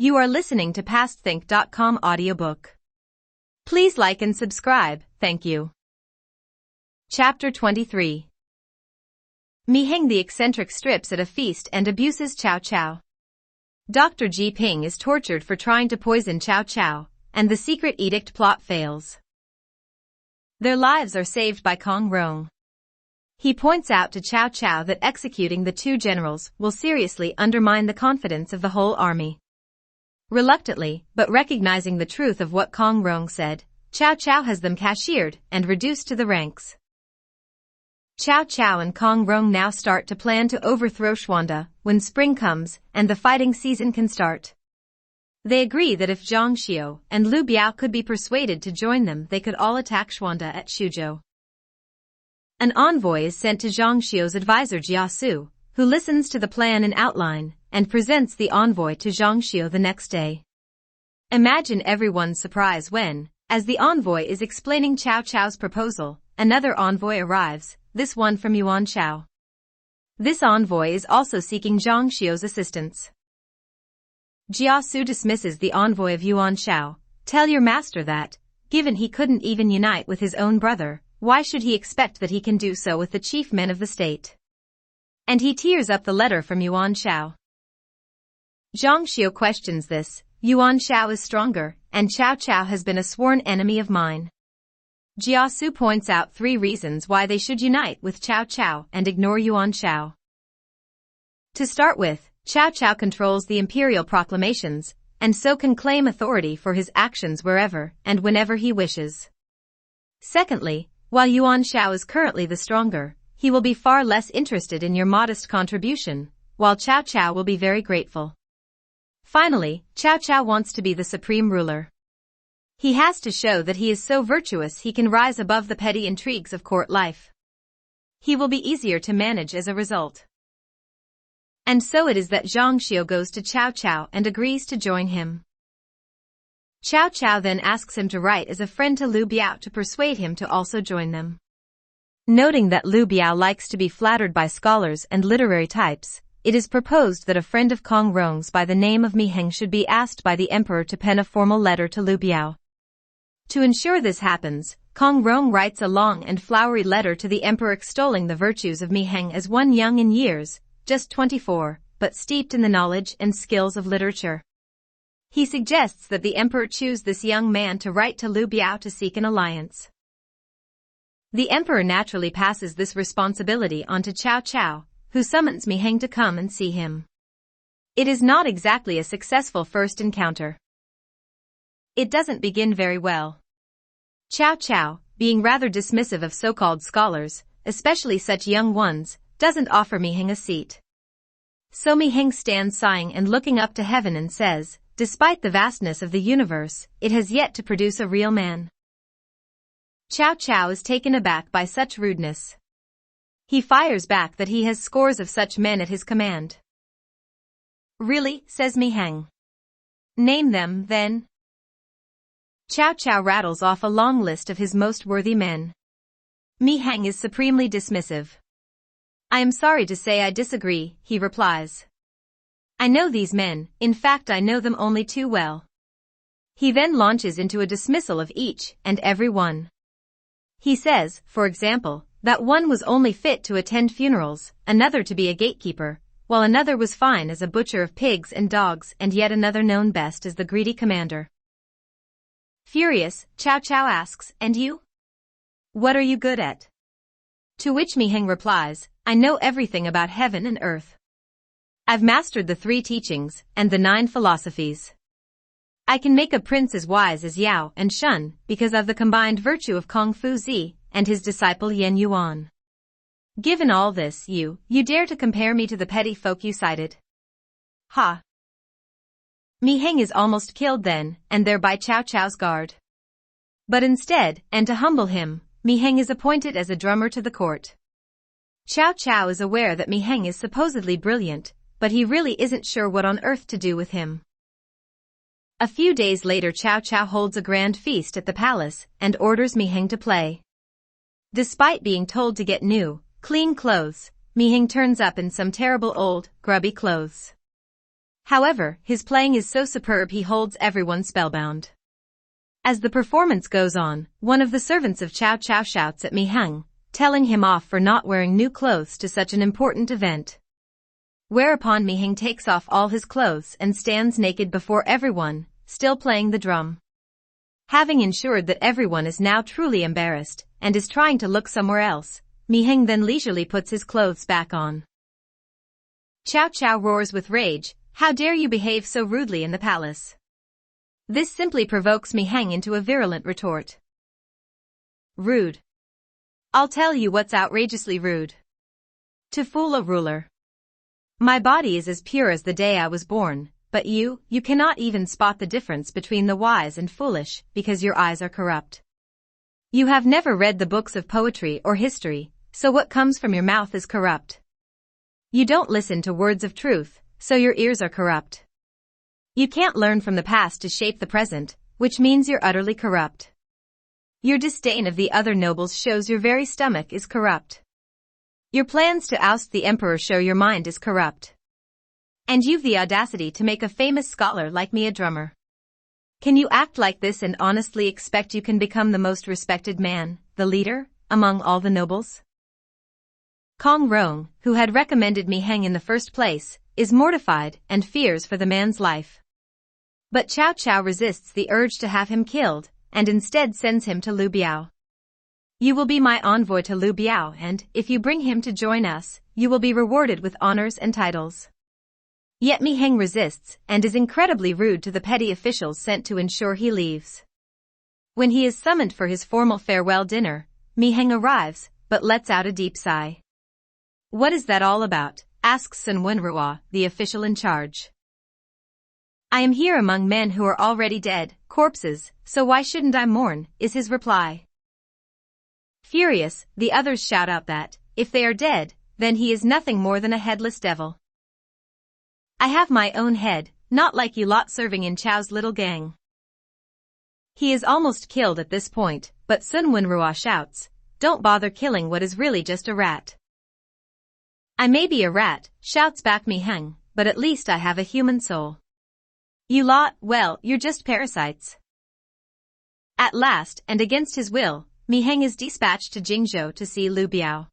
You are listening to PastThink.com audiobook. Please like and subscribe, thank you. Chapter 23. Mi Heng the eccentric strips at a feast and abuses Chow Chow. Dr. Ji Ping is tortured for trying to poison Chow Chow, and the secret edict plot fails. Their lives are saved by Guanzhong. He points out to Chow Chow that executing the two generals will seriously undermine the confidence of the whole army. Reluctantly, but recognizing the truth of what Guanzhong said, Chow Chow has them cashiered and reduced to the ranks. Chow Chow and Guanzhong now start to plan to overthrow Xuanda when spring comes and the fighting season can start. They agree that if Zhang Xiu and Lu Biao could be persuaded to join them, they could all attack Xuanda at Xuzhou. An envoy is sent to Zhang Xiu's advisor Jia Su, who listens to the plan and outline, and presents the envoy to Zhang Xiu the next day. Imagine everyone's surprise when, as the envoy is explaining Chow Chow's proposal, another envoy arrives, this one from Yuan Shao. This envoy is also seeking Zhang Xiu's assistance. Jia Su dismisses the envoy of Yuan Shao. Tell your master that, given he couldn't even unite with his own brother, why should he expect that he can do so with the chief men of the state? And he tears up the letter from Yuan Shao. Zhang Xiu questions this. Yuan Shao is stronger, and Chow Chow has been a sworn enemy of mine. Jia Su points out 3 reasons why they should unite with Chow Chow and ignore Yuan Shao. To start with, Chow Chow controls the imperial proclamations, and so can claim authority for his actions wherever and whenever he wishes. Secondly, while Yuan Shao is currently the stronger, he will be far less interested in your modest contribution, while Chow Chow will be very grateful. Finally, Chow Chow wants to be the supreme ruler. He has to show that he is so virtuous he can rise above the petty intrigues of court life. He will be easier to manage as a result. And so it is that Zhang Xiu goes to Chow Chow and agrees to join him. Chow Chow then asks him to write as a friend to Lu Biao to persuade him to also join them. Noting that Lu Biao likes to be flattered by scholars and literary types, it is proposed that a friend of Guanzhong's by the name of Mi Heng should be asked by the emperor to pen a formal letter to Lu Biao. To ensure this happens, Guanzhong writes a long and flowery letter to the emperor extolling the virtues of Mi Heng as one young in years, just 24, but steeped in the knowledge and skills of literature. He suggests that the emperor choose this young man to write to Lu Biao to seek an alliance. The emperor naturally passes this responsibility on to Chow Chow, who summons Mi Heng to come and see him. It is not exactly a successful first encounter. It doesn't begin very well. Chow Chow, being rather dismissive of so-called scholars, especially such young ones, doesn't offer Mi Heng a seat. So Mi Heng stands sighing and looking up to heaven and says, despite the vastness of the universe, it has yet to produce a real man. Chow Chow is taken aback by such rudeness. He fires back that he has scores of such men at his command. Really, says Mi Heng. Name them, then. Chow Chow rattles off a long list of his most worthy men. Mi Heng is supremely dismissive. I am sorry to say I disagree, he replies. I know these men, in fact I know them only too well. He then launches into a dismissal of each and every one. He says, for example, that one was only fit to attend funerals, another to be a gatekeeper, while another was fine as a butcher of pigs and dogs, and yet another known best as the greedy commander. Furious, Chow Chow asks, and you? What are you good at? To which Mi Heng replies, I know everything about heaven and earth. I've mastered the 3 teachings and the 9 philosophies. I can make a prince as wise as Yao and Shun because of the combined virtue of Kung Fu Zi and his disciple Yen Yuan. Given all this, you dare to compare me to the petty folk you cited? Ha! Mi Heng is almost killed then and there by Chow Chow's guard. But instead, and to humble him, Mi Heng is appointed as a drummer to the court. Chow Chow is aware that Mi Heng is supposedly brilliant, but he really isn't sure what on earth to do with him. A few days later Chow Chow holds a grand feast at the palace and orders Mi Heng to play. Despite being told to get new, clean clothes, Mi Heng turns up in some terrible old, grubby clothes. However, his playing is so superb he holds everyone spellbound. As the performance goes on, one of the servants of Cao Cao shouts at Mi Heng, telling him off for not wearing new clothes to such an important event. Whereupon Mi Heng takes off all his clothes and stands naked before everyone, still playing the drum. Having ensured that everyone is now truly embarrassed, and is trying to look somewhere else, Mi Heng then leisurely puts his clothes back on. Cao Cao roars with rage, "How dare you behave so rudely in the palace?" This simply provokes Mi Heng into a virulent retort. Rude. I'll tell you what's outrageously rude. To fool a ruler. My body is as pure as the day I was born, but you cannot even spot the difference between the wise and foolish because your eyes are corrupt. You have never read the books of poetry or history, so what comes from your mouth is corrupt. You don't listen to words of truth, so your ears are corrupt. You can't learn from the past to shape the present, which means you're utterly corrupt. Your disdain of the other nobles shows your very stomach is corrupt. Your plans to oust the emperor show your mind is corrupt. And you've the audacity to make a famous scholar like me a drummer. Can you act like this and honestly expect you can become the most respected man, the leader, among all the nobles? Kong Rong, who had recommended Mi Heng in the first place, is mortified and fears for the man's life. But Cao Cao resists the urge to have him killed, and instead sends him to Liu Biao. You will be my envoy to Liu Biao, and, if you bring him to join us, you will be rewarded with honors and titles. Yet Mi Heng resists, and is incredibly rude to the petty officials sent to ensure he leaves. When he is summoned for his formal farewell dinner, Mi Heng arrives, but lets out a deep sigh. What is that all about? Asks Sun Wenrua, the official in charge. I am here among men who are already dead, corpses, so why shouldn't I mourn, is his reply. Furious, the others shout out that, if they are dead, then he is nothing more than a headless devil. I have my own head, not like you lot serving in Chao's little gang. He is almost killed at this point, but Sun Wenrua shouts, don't bother killing what is really just a rat. I may be a rat, shouts back Mi Heng, but at least I have a human soul. You lot, well, you're just parasites. At last, and against his will, Mi Heng is dispatched to Jingzhou to see Liu Biao.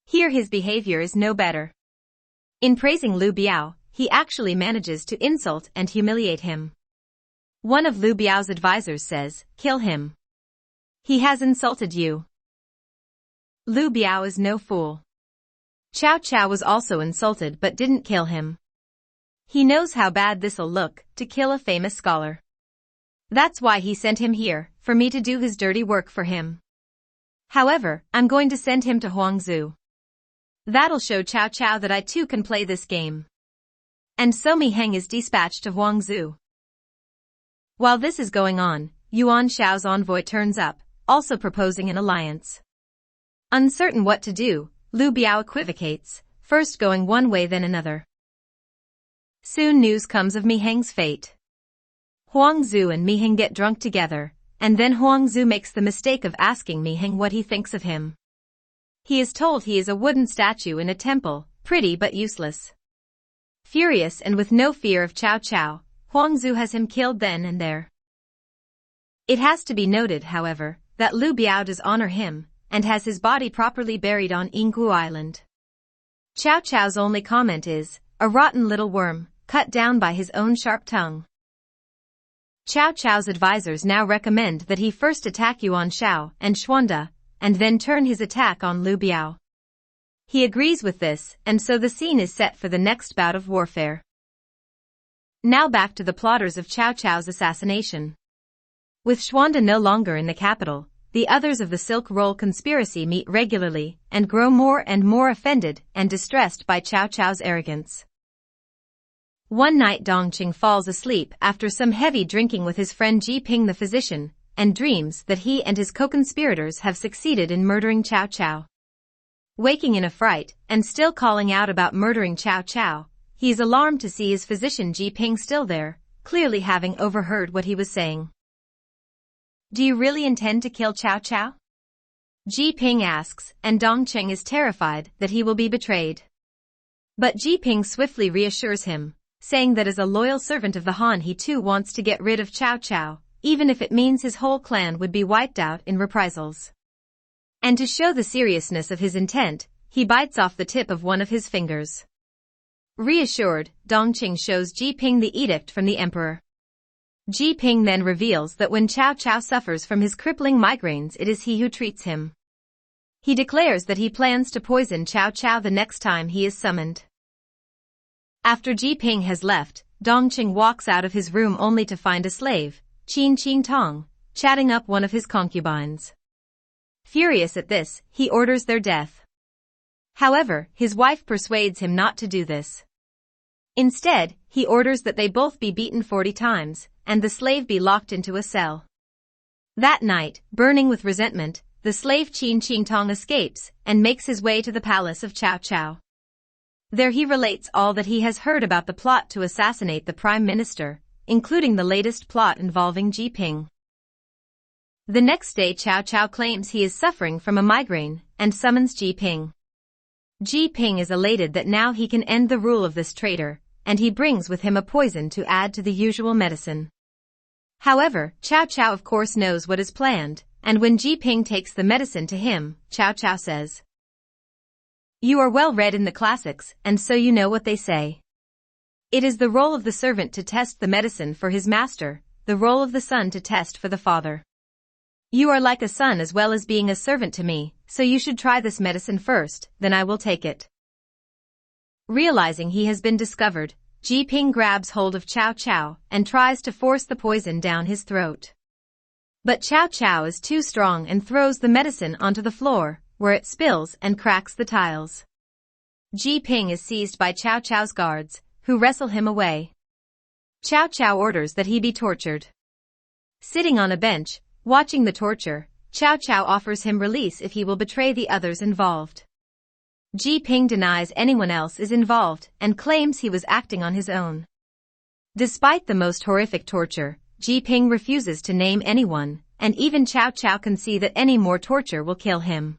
Here his behavior is no better. In praising Liu Biao, he actually manages to insult and humiliate him. One of Liu Biao's advisors says, kill him. He has insulted you. Liu Biao is no fool. Cao Cao was also insulted but didn't kill him. He knows how bad this'll look, to kill a famous scholar. That's why he sent him here, for me to do his dirty work for him. However, I'm going to send him to Huangzhou. That'll show Cao Cao that I too can play this game. And so Mi Heng is dispatched to Huangzhou. While this is going on, Yuan Shao's envoy turns up, also proposing an alliance. Uncertain what to do, Liu Biao equivocates, first going one way then another. Soon news comes of Mi Heng's fate. Huangzhou and Mi Heng get drunk together, and then Huangzhou makes the mistake of asking Mi Heng what he thinks of him. He is told he is a wooden statue in a temple, pretty but useless. Furious and with no fear of Cao Cao, Huangzhou has him killed then and there. It has to be noted, however, that Liu Biao does honor him, and has his body properly buried on Yinggu Island. Cao Cao's only comment is, a rotten little worm, cut down by his own sharp tongue. Cao Cao's advisors now recommend that he first attack Yuan Shao and Xuanda, and then turn his attack on Liu Biao. He agrees with this, and so the scene is set for the next bout of warfare. Now back to the plotters of Cao Cao's assassination. With Xuanda no longer in the capital, the others of the Silk Roll conspiracy meet regularly and grow more and more offended and distressed by Cao Cao's arrogance. One night Dongqing falls asleep after some heavy drinking with his friend Ji Ping the physician, and dreams that he and his co-conspirators have succeeded in murdering Cao Cao. Waking in a fright, and still calling out about murdering Cao Cao, he is alarmed to see his physician Ji Ping still there, clearly having overheard what he was saying. Do you really intend to kill Cao Cao? Ji Ping asks, and Dongqing is terrified that he will be betrayed. But Ji Ping swiftly reassures him, saying that as a loyal servant of the Han he too wants to get rid of Cao Cao, even if it means his whole clan would be wiped out in reprisals. And to show the seriousness of his intent, he bites off the tip of one of his fingers. Reassured, Dongqing shows Ji Ping the edict from the emperor. Ji Ping then reveals that when Cao Cao suffers from his crippling migraines it is he who treats him. He declares that he plans to poison Cao Cao the next time he is summoned. After Ji Ping has left, Dongqing walks out of his room only to find a slave, Qin Tong, chatting up one of his concubines. Furious at this, he orders their death. However, his wife persuades him not to do this. Instead, he orders that they both be beaten 40 times, and the slave be locked into a cell. That night, burning with resentment, the slave Qin Tong escapes and makes his way to the palace of Cao Cao. There he relates all that he has heard about the plot to assassinate the prime minister, including the latest plot involving Ji Ping. The next day Cao Cao claims he is suffering from a migraine and summons Ji Ping. Ji Ping is elated that now he can end the rule of this traitor, and he brings with him a poison to add to the usual medicine. However, Cao Cao of course knows what is planned, and when Ji Ping takes the medicine to him, Cao Cao says, "You are well read in the classics, and so you know what they say. It is the role of the servant to test the medicine for his master, the role of the son to test for the father. You are like a son as well as being a servant to me, so you should try this medicine first, then I will take it." Realizing he has been discovered, Ji Ping grabs hold of Cao Cao and tries to force the poison down his throat. But Cao Cao is too strong and throws the medicine onto the floor, where it spills and cracks the tiles. Ji Ping is seized by Cao Cao's guards, who wrestle him away. Cao Cao orders that he be tortured. Sitting on a bench, watching the torture, Cao Cao offers him release if he will betray the others involved. Ji Ping denies anyone else is involved and claims he was acting on his own. Despite the most horrific torture, Ji Ping refuses to name anyone, and even Cao Cao can see that any more torture will kill him.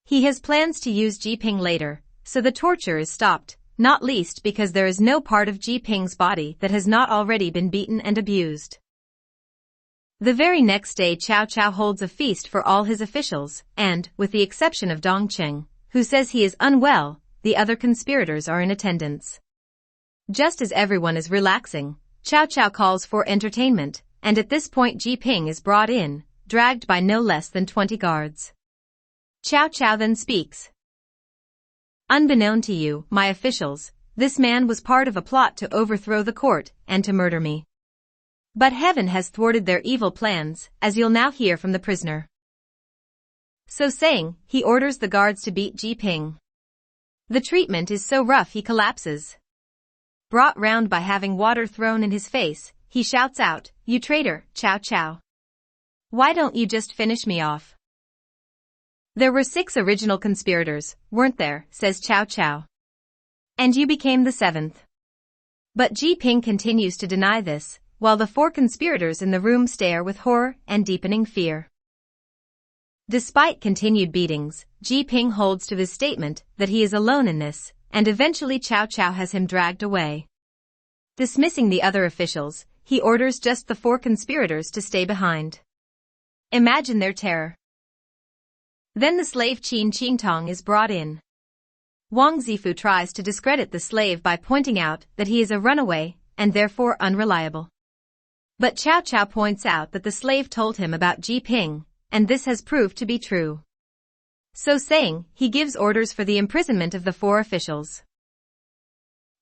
He has plans to use Ji Ping later, so the torture is stopped, not least because there is no part of Ji Ping's body that has not already been beaten and abused. The very next day Cao Cao holds a feast for all his officials, and, with the exception of Dongqing, who says he is unwell, the other conspirators are in attendance. Just as everyone is relaxing, Cao Cao calls for entertainment, and at this point Ji Ping is brought in, dragged by no less than 20 guards. Cao Cao then speaks. "Unbeknown to you, my officials, this man was part of a plot to overthrow the court and to murder me. But heaven has thwarted their evil plans, as you'll now hear from the prisoner." So saying, he orders the guards to beat Ji Ping. The treatment is so rough he collapses. Brought round by having water thrown in his face, he shouts out, "You traitor, Cao Cao. Why don't you just finish me off?" "There were 6 original conspirators, weren't there?" says Cao Cao. "And you became the 7th. But Ji Ping continues to deny this, while the 4 conspirators in the room stare with horror and deepening fear. Despite continued beatings, Ji Ping holds to his statement that he is alone in this, and eventually Cao Cao has him dragged away. Dismissing the other officials, he orders just the 4 conspirators to stay behind. Imagine their terror. Then the slave Qin Tong is brought in. Wang Zifu tries to discredit the slave by pointing out that he is a runaway, and therefore unreliable. But Cao Cao points out that the slave told him about Ji Ping, and this has proved to be true. So saying, he gives orders for the imprisonment of the 4 officials.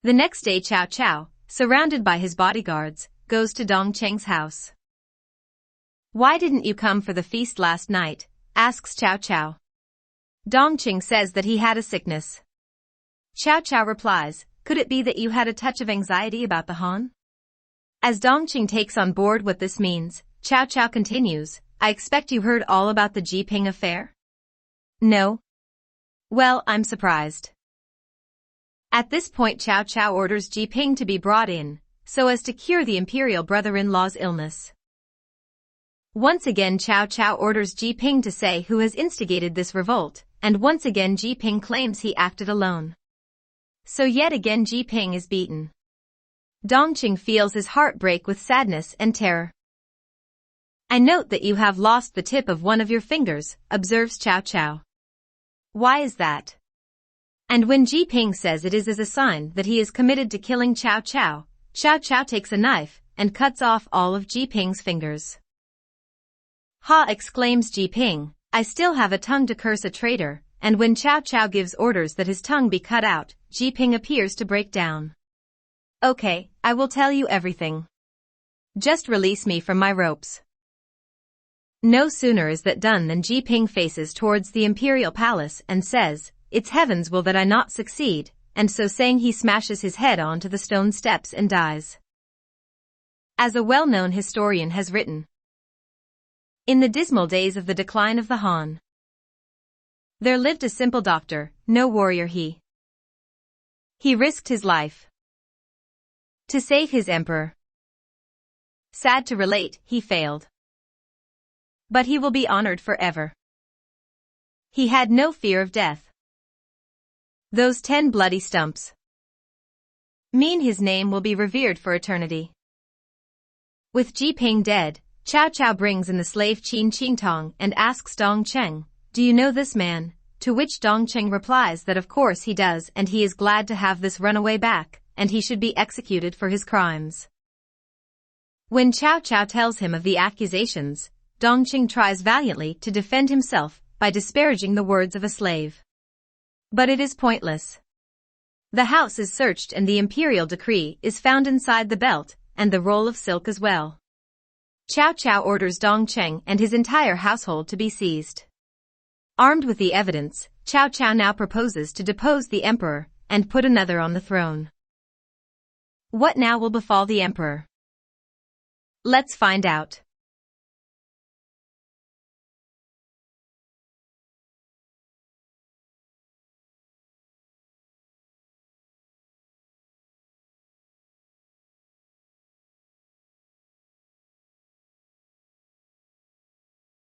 The next day Cao Cao, surrounded by his bodyguards, goes to Dongqing's house. "Why didn't you come for the feast last night?" asks Cao Cao. Dongqing says that he had a sickness. Cao Cao replies, "Could it be that you had a touch of anxiety about the Han?" As Dongqing takes on board what this means, Cao Cao continues, "I expect you heard all about the Ji Ping affair?" "No." "Well, I'm surprised." At this point Cao Cao orders Ji Ping to be brought in, so as to cure the imperial brother-in-law's illness. Once again Cao Cao orders Ji Ping to say who has instigated this revolt, and once again Ji Ping claims he acted alone. So yet again Ji Ping is beaten. Dongqing feels his heart break with sadness and terror. I note that you have lost the tip of one of your fingers, observes Cao Cao. Why is that? And when Ji Ping says it is as a sign that he is committed to killing Cao Cao, Cao Cao takes a knife and cuts off all of Ji Ping's fingers. Ha! Exclaims Ji Ping, I still have a tongue to curse a traitor, and when Cao Cao gives orders that his tongue be cut out, Ji Ping appears to break down. Okay, I will tell you everything. Just release me from my ropes. No sooner is that done than Ji Ping faces towards the imperial palace and says, It's heaven's will that I not succeed, and so saying he smashes his head onto the stone steps and dies. As a well-known historian has written, in the dismal days of the decline of the Han, there lived a simple doctor, no warrior he. He risked his life to save his emperor. Sad to relate, he failed. But he will be honored forever. He had no fear of death. Those 10 bloody stumps mean his name will be revered for eternity. With Ji Ping dead, Cao Cao brings in the slave Qin Qingtong and asks Dongqing, Do you know this man? To which Dongqing replies that of course he does and he is glad to have this runaway back, and he should be executed for his crimes. When Cao Cao tells him of the accusations, Dongqing tries valiantly to defend himself by disparaging the words of a slave. But it is pointless. The house is searched and the imperial decree is found inside the belt, and the roll of silk as well. Cao Cao orders Dongqing and his entire household to be seized. Armed with the evidence, Cao Cao now proposes to depose the emperor and put another on the throne. What now will befall the emperor? Let's find out.